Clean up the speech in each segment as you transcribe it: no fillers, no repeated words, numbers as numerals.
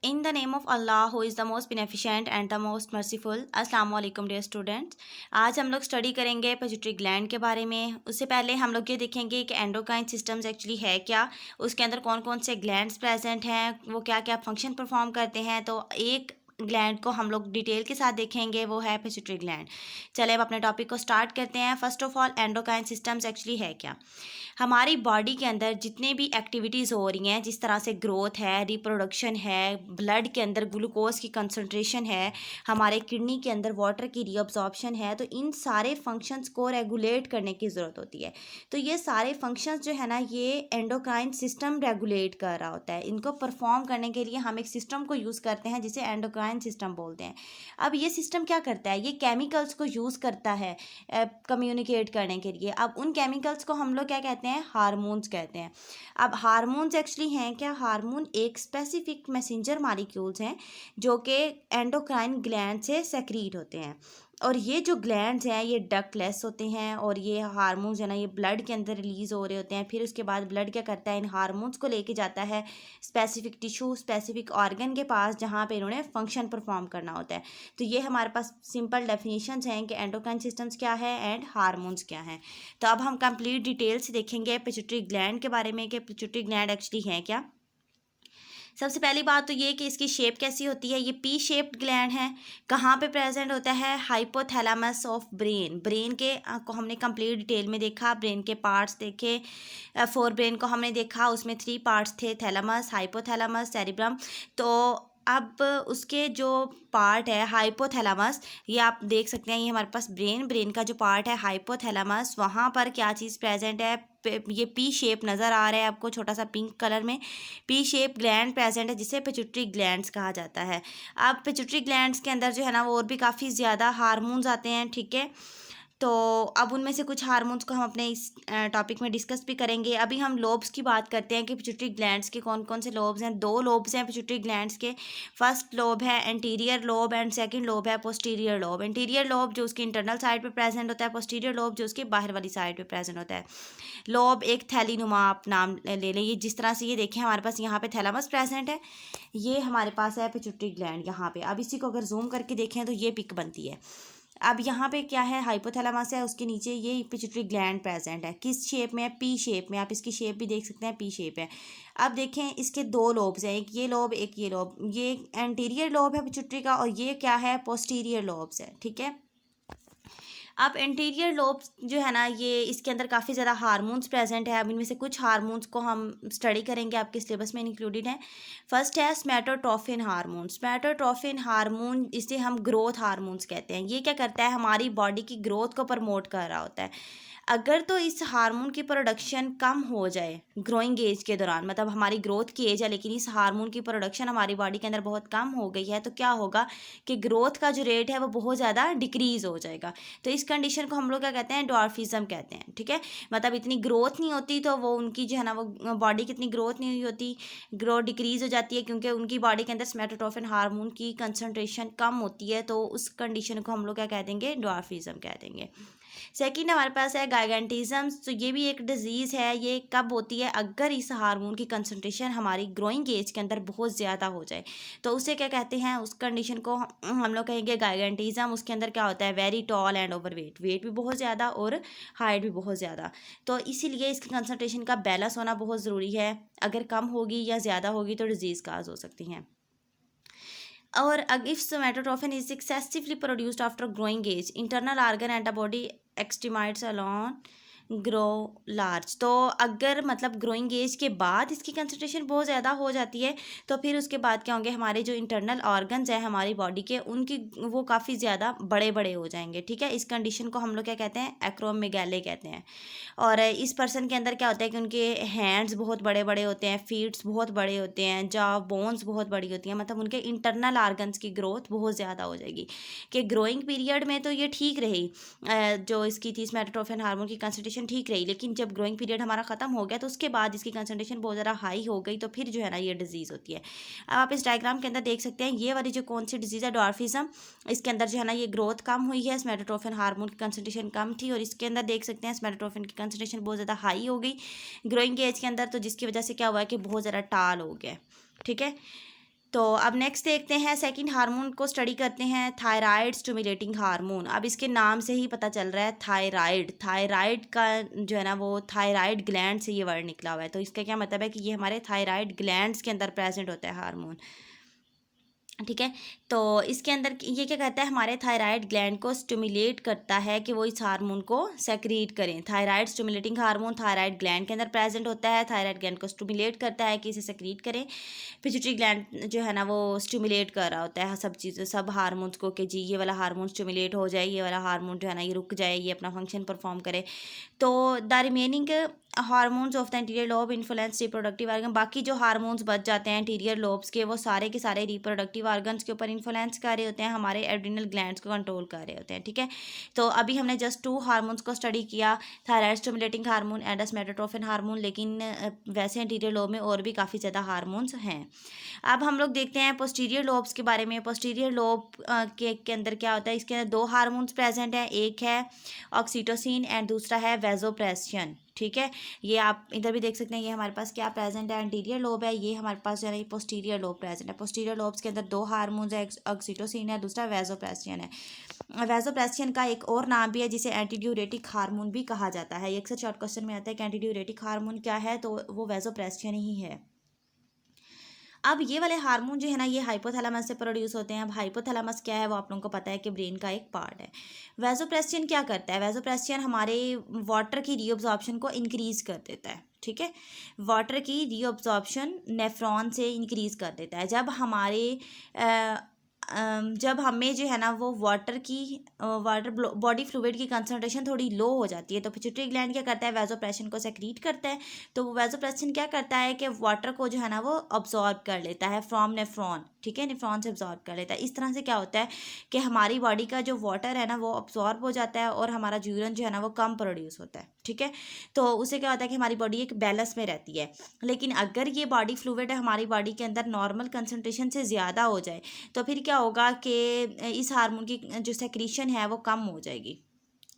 In the name of Allah who is the most beneficent and the most merciful. अस्सलाम वालेकुम dear students. आज हम लोग study करेंगे पिट्यूटरी ग्लैंड के बारे में। उससे पहले हम लोग ये देखेंगे कि एंडोक्राइन सिस्टम्स एक्चुअली है क्या, उसके अंदर कौन कौन से ग्लैंड्स प्रेजेंट हैं, वो क्या क्या फंक्शन परफॉर्म करते हैं। तो एक ग्लैंड को हम लोग डिटेल के साथ देखेंगे, वो है पिट्यूटरी ग्लैंड। चले अब अपने टॉपिक को स्टार्ट करते हैं। First of all endocrine systems actually है क्या। हमारी बॉडी के अंदर जितने भी एक्टिविटीज़ हो रही हैं, जिस तरह से ग्रोथ है, रिप्रोडक्शन है, ब्लड के अंदर ग्लूकोज की कंसंट्रेशन है, हमारे किडनी के अंदर वाटर की रीअब्जॉर्प्शन है, तो इन सारे फंक्शंस को रेगुलेट करने की ज़रूरत होती है। तो ये सारे फंक्शंस जो है ना, ये एंडोक्राइन सिस्टम रेगुलेट कर रहा होता है। इनको परफॉर्म करने के लिए हम एक सिस्टम को यूज़ करते हैं जिसे एंडोक्राइन सिस्टम बोलते हैं। अब ये सिस्टम क्या करता है, ये केमिकल्स को यूज़ करता है कम्युनिकेट करने के लिए। अब उन केमिकल्स को हम लोग क्या कहते हैं, हार्मोन्स कहते हैं। अब हार्मोन्स एक्चुअली हैं क्या, हार्मोन एक स्पेसिफिक मैसेंजर मॉलिक्यूल्स हैं जो कि एंडोक्राइन ग्लैंड से सेक्रीट होते हैं। और ये जो ग्लैंड्स हैं ये डक्टलेस होते हैं, और ये हार्मोन्स है ना, ये ब्लड के अंदर रिलीज़ हो रहे होते हैं। फिर उसके बाद ब्लड क्या करता है, इन हार्मोन्स को लेके जाता है स्पेसिफिक टिश्यू, स्पेसिफिक ऑर्गन के पास, जहाँ पे इन्होंने फंक्शन परफॉर्म करना होता है। तो ये हमारे पास सिंपल डेफिनेशंस हैं कि एंडोक्राइन सिस्टम्स क्या है एंड हार्मोन्स क्या हैं। तो अब हम कंप्लीट डिटेल से देखेंगे पिट्यूटरी ग्लैंड के बारे में कि पिट्यूटरी ग्लैंड एक्चुअली है क्या। सबसे पहली बात तो ये कि इसकी शेप कैसी होती है। ये पी शेप्ड ग्लैंड है। कहाँ पे प्रेजेंट होता है, हाइपोथैलेमस ऑफ ब्रेन। ब्रेन के को हमने कंप्लीट डिटेल में देखा, ब्रेन के पार्ट्स देखे। फोर ब्रेन को हमने देखा, उसमें 3 पार्ट्स थे, थैलेमस, हाइपोथैलेमस, सेरिब्रम। तो अब उसके जो पार्ट है हाइपोथैलेमस, ये आप देख सकते हैं, ये हमारे पास ब्रेन का जो पार्ट है हाइपोथैलेमस, वहाँ पर क्या चीज़ प्रेजेंट है, ये पी शेप नज़र आ रहा है आपको, छोटा सा पिंक कलर में पी शेप ग्लैंड प्रेजेंट है जिसे पिट्यूटरी ग्लैंड्स कहा जाता है। अब पिट्यूटरी ग्लैंड्स के अंदर जो है ना, वो और भी काफ़ी ज़्यादा हार्मोन्स आते हैं, ठीक है। तो अब उनमें से कुछ हार्मोन्स को हम अपने इस टॉपिक में डिस्कस भी करेंगे। अभी हम लोब्स की बात करते हैं कि पिट्यूटरी ग्लैंड्स के कौन कौन से लोब्स हैं। 2 लोब्स हैं पिट्यूटरी ग्लैंड्स के। फर्स्ट लोब है anterior lobe and second lobe है पोस्टीरियर लोब। एंटीरियर लोब जो उसकी इंटरनल साइड पे प्रेजेंट होता है, पोस्टीरियर लोब जो उसके बाहर वाली साइड पे प्रेजेंट होता है। लोब एक थैली नुमा आप नाम ले लें, ये जिस तरह से ये देखें हमारे पास यहाँ पे थैलेमस प्रेजेंट है, ये हमारे पास है पिट्यूटरी ग्लैंड यहाँ पे। अब इसी को अगर जूम करके देखें तो ये पिक बनती है। अब यहाँ पे क्या है, हाइपोथैलेमस है, उसके नीचे ये पिट्यूटरी ग्लैंड प्रेजेंट है। किस शेप में है, पी शेप में। आप इसकी शेप भी देख सकते हैं, पी शेप है। अब देखें इसके 2 लोब्स हैं, एक ये लोब एक ये लोब। ये एंटीरियर लोब है पिट्यूटरी का, और ये क्या है, पोस्टीरियर लोब्स है, ठीक है। अब एंटीरियर लोब जो है ना, ये इसके अंदर काफ़ी ज़्यादा हार्मोन्स प्रेजेंट है। अब इनमें से कुछ हार्मोन्स को हम स्टडी करेंगे, आपके सिलेबस में इंक्लूडेड है। फर्स्ट है स्मैटोट्रोफिन हार्मोन। स्मैटोट्रोफिन हार्मोन, इसे हम ग्रोथ हार्मोन्स कहते हैं। ये क्या करता है, हमारी बॉडी की ग्रोथ को प्रमोट कर रहा होता है। अगर तो इस हार्मोन की प्रोडक्शन कम हो जाए ग्रोइंग एज के दौरान, मतलब हमारी ग्रोथ की एज है लेकिन इस हार्मोन की प्रोडक्शन हमारी बॉडी के अंदर बहुत कम हो गई है, तो क्या होगा कि ग्रोथ का जो रेट है वो बहुत ज़्यादा डिक्रीज़ हो जाएगा। तो इस कंडीशन को हम लोग क्या कहते हैं, डॉर्फिज्म कहते हैं, ठीक है। मतलब इतनी ग्रोथ नहीं होती, तो वो उनकी जो है ना, वो बॉडी की इतनी ग्रोथ नहीं हुई होती, ग्रोथ डिक्रीज़ हो जाती है क्योंकि उनकी बॉडी के अंदर स्मैटोट्रोफिन हार्मोन की कंसनट्रेशन कम होती है। तो उस कंडीशन को हम लोग क्या कह देंगे, डॉर्फिज्म कह देंगे। सेकंड हमारे पास है गाइगेंटिज्म। तो ये भी एक डिजीज़ है। ये कब होती है, अगर इस हार्मोन की कंसंट्रेशन हमारी ग्रोइंग एज के अंदर बहुत ज़्यादा हो जाए, तो उसे क्या कहते हैं, उस कंडीशन को हम लोग कहेंगे गाइगेंटिज्म। उसके अंदर क्या होता है, very tall and overweight, weight भी बहुत ज़्यादा और हाइट भी बहुत ज़्यादा। तो इसीलिए इसकी कंसंट्रेशन का बैलेंस होना बहुत ज़रूरी है। अगर कम होगी या ज़्यादा होगी तो डिजीज़ काज हो सकती हैं। और if somatotrophin is excessively produced after growing age, internal organ antibody extremites alone grow large. तो अगर मतलब ग्रोइंग एज के बाद इसकी कंसंट्रेशन बहुत ज़्यादा हो जाती है, तो फिर उसके बाद क्या होंगे, हमारे जो इंटरनल ऑर्गन्स हैं हमारी बॉडी के, उनकी वो काफ़ी ज़्यादा बड़े बड़े हो जाएंगे, ठीक है। इस कंडीशन को हम लोग क्या कहते हैं, एक्रोमेगाले कहते हैं। और इस पर्सन के अंदर क्या होता है कि उनके हैंड्स बहुत बड़े बड़े होते हैं, फीट्स बहुत बड़े होते हैं, जॉ बोन्स बहुत बड़ी होती हैं, मतलब उनके इंटरनल ऑर्गन्स की ग्रोथ बहुत ज़्यादा हो जाएगी। कि ग्रोइंग पीरियड में तो ये ठीक रही, जो इसकी थी स्मैटोट्रोफिन हार्मोन की कंसंट्रेशन ठीक रही, लेकिन जब ग्रोइंग पीरियड हमारा ख़त्म हो गया तो उसके बाद इसकी कंसंट्रेशन बहुत ज़्यादा हाई हो गई, तो फिर जो है ना ये डिजीज़ होती है। अब आप इस डायग्राम के अंदर देख सकते हैं, ये वाली जो कौन सी डिजीज़ है, डॉर्फिज्म, इसके अंदर जो है ना ये ग्रोथ कम हुई है, स्मैटोट्रोफिन हार्मोन की कंसंट्रेशन कम थी, और इसके अंदर देख सकते हैं स्मैटोट्रोफिन की कंसंट्रेशन बहुत ज़्यादा हाई हो गई ग्रोइंग एज के अंदर, तो जिसकी वजह से क्या हुआ है कि बहुत ज़्यादा टाल हो गया, ठीक है। तो अब नेक्स्ट देखते हैं सेकंड हार्मोन को स्टडी करते हैं, थायराइड स्टिमुलेटिंग हार्मोन। अब इसके नाम से ही पता चल रहा है थायराइड, थायराइड का जो है ना वो थायराइड ग्लैंड से ये वर्ड निकला हुआ है। तो इसका क्या मतलब है कि ये हमारे थायराइड ग्लैंड्स के अंदर प्रेजेंट होता है हार्मोन, ठीक है। तो इसके अंदर ये क्या कहता है, हमारे थायराइड ग्लैंड को स्टिमुलेट करता है कि वो इस हार्मोन को सेक्रीट करें। Thyroid stimulating hormone thyroid gland के अंदर प्रेजेंट होता है, थायराइड ग्लैंड को स्टिमुलेट करता है कि इसे सेक्रीट करें। पिट्यूटरी ग्लैंड जो है ना वो स्टिमुलेट कर रहा होता है सब चीज़ें, सब हार्मोन्स को, कि जी ये वाला हार्मोन स्टिमुलेट हो जाए, ये वाला हार्मोन जो है ना ये रुक जाए, ये अपना फंक्शन परफॉर्म करे। तो the remaining hormones of the interior lobe influence reproductive organ, बाकी जो हार्मोन्स बच जाते हैं इंटीरियर लोब्स के, वो सारे के सारे रिप्रोडक्टिव आर्गन्स के ऊपर इन्फ्लुएंस कर रहे होते हैं, हमारे एड्रिनल ग्लैंड्स को कंट्रोल कर रहे होते हैं, ठीक है। तो अभी हमने जस्ट 2 हार्मोन्स को स्टडी किया, thyroid stimulating hormone and somatotropin hormone, लेकिन वैसे इंटीरियर लोब में और भी काफ़ी ज़्यादा हार्मोन्स हैं। अब हम लोग देखते हैं पोस्टीरियर लोब्स के बारे में। पोस्टीरियर लोब के अंदर क्या होता है, इसके अंदर 2 हार्मोन्स प्रेजेंट हैं, एक है ऑक्सीटोसिन एंड दूसरा है वैसोप्रेसिन, ठीक है। ये आप इधर भी देख सकते हैं, ये हमारे पास क्या प्रेजेंट है, इंटीरियर लोब है, ये हमारे पास जो है पोस्टीरियर लोब प्रेजेंट है। पोस्टीरियर लोब्स के अंदर 2 हार्मोन्स है, ऑक्सीटोसिन है, दूसरा वैसोप्रेसिन है। वैसोप्रेसिन का एक और नाम भी है जिसे एंटीड्यूरेटिक हार्मोन भी कहा जाता है। ये अक्सर शॉर्ट क्वेश्चन में आता है कि एंटीड्यूरेटिक हार्मोन क्या है, तो वो वैसोप्रेसिन ही है। अब ये वाले हार्मोन जो है ना ये हाइपोथैलेमस से प्रोड्यूस होते हैं। अब हाइपोथैलेमस क्या है वो आप लोगों को पता है कि ब्रेन का एक पार्ट है। वैसोप्रेसिन क्या करता है, वैसोप्रेसिन हमारे वाटर की रीअब्जॉर्प्शन को इंक्रीज कर देता है, ठीक है। वाटर की रीअब्जॉर्प्शन नेफ्रॉन से इंक्रीज कर देता है। जब हमें जो है ना वो वाटर बॉडी फ्लूइड की कंसनट्रेशन थोड़ी लो हो जाती है, तो पिट्यूटरी ग्लैंड क्या करता है, वैसोप्रेसिन को सेक्रीट करता है। तो वो वैसोप्रेसिन क्या करता है कि वाटर को जो है ना वो अब्जॉर्ब कर लेता है फ्रॉम नेफ्रॉन, ठीक है, नेफ्रॉन से अब्जॉर्ब कर लेता है। इस तरह से क्या होता है कि हमारी बॉडी का जो वाटर है ना वो अब्जॉर्ब हो जाता है और हमारा यूरिन जो है ना वो कम प्रोड्यूस होता है, ठीक है। तो उससे क्या होता है कि हमारी बॉडी एक बैलेंस में रहती है। लेकिन अगर ये बॉडी फ्लूइड हमारी बॉडी के अंदर नॉर्मल कंसनट्रेशन से ज़्यादा हो जाए, तो फिर क्या होगा कि इस हार्मोन की जो सेक्रीशन है वो कम हो जाएगी,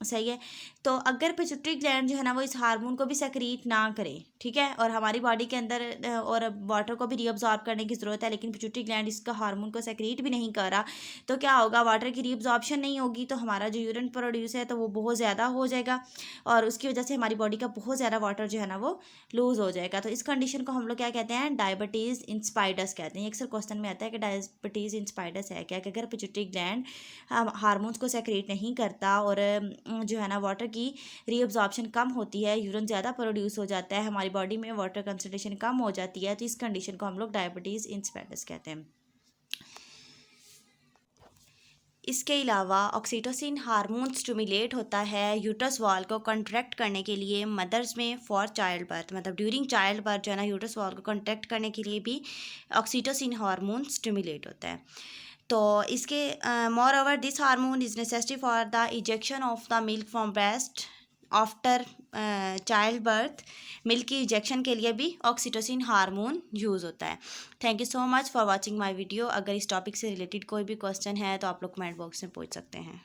सही है। तो अगर पिट्यूटरी ग्लैंड जो है ना वो इस हार्मोन को भी सेक्रीट ना करे, ठीक है, और हमारी बॉडी के अंदर और वाटर को भी रीअब्जॉर्ब करने की ज़रूरत है, लेकिन पिट्यूटरी ग्लैंड इसका हार्मोन को सेक्रीट भी नहीं कर रहा, तो क्या होगा, वाटर की रीअब्जॉर्प्शन नहीं होगी, तो हमारा जो यूरिन प्रोड्यूस है तो वो बहुत ज़्यादा हो जाएगा, और उसकी वजह से हमारी बॉडी का बहुत ज़्यादा वाटर जो है ना वो लूज़ हो जाएगा। तो इस कंडीशन को हम लोग क्या कहते हैं, डायबिटीज़ इंस्पाइडस कहते हैं। अक्सर क्वेश्चन में आता है कि डायबिटीज़ इंस्पाइडस है क्या, कि अगर पिट्यूटरी ग्लैंड हार्मोन्स को सेक्रेट नहीं करता और जो है ना वाटर की रीअब्जॉर्प्शन कम होती है, यूरिन ज़्यादा प्रोड्यूस हो जाता है, हमारी बॉडी में वाटर कंसनट्रेशन कम हो जाती है, तो इस कंडीशन को हम लोग डायबिटीज़ इंस्पाइडस कहते हैं। इसके अलावा ऑक्सीटोसिन हार्मोन स्टिमुलेट होता है यूट्रस वॉल को कंट्रैक्ट करने के लिए मदर्स में फॉर चाइल्ड बर्थ, मतलब ड्यूरिंग चाइल्ड बर्थ जो है ना यूट्रस वॉल को कंट्रैक्ट करने के लिए भी ऑक्सीटोसिन हार्मोन स्टिमुलेट होता है। तो इसके more over this hormone is necessary for the ejection of the milk from breast after child birth. Milk की इजेक्शन के लिए भी ऑक्सीटोसिन हार्मोन यूज़ होता है। Thank you so much for watching my video. अगर इस टॉपिक से related कोई भी क्वेश्चन है तो आप लोग कमेंट बॉक्स में पूछ सकते हैं।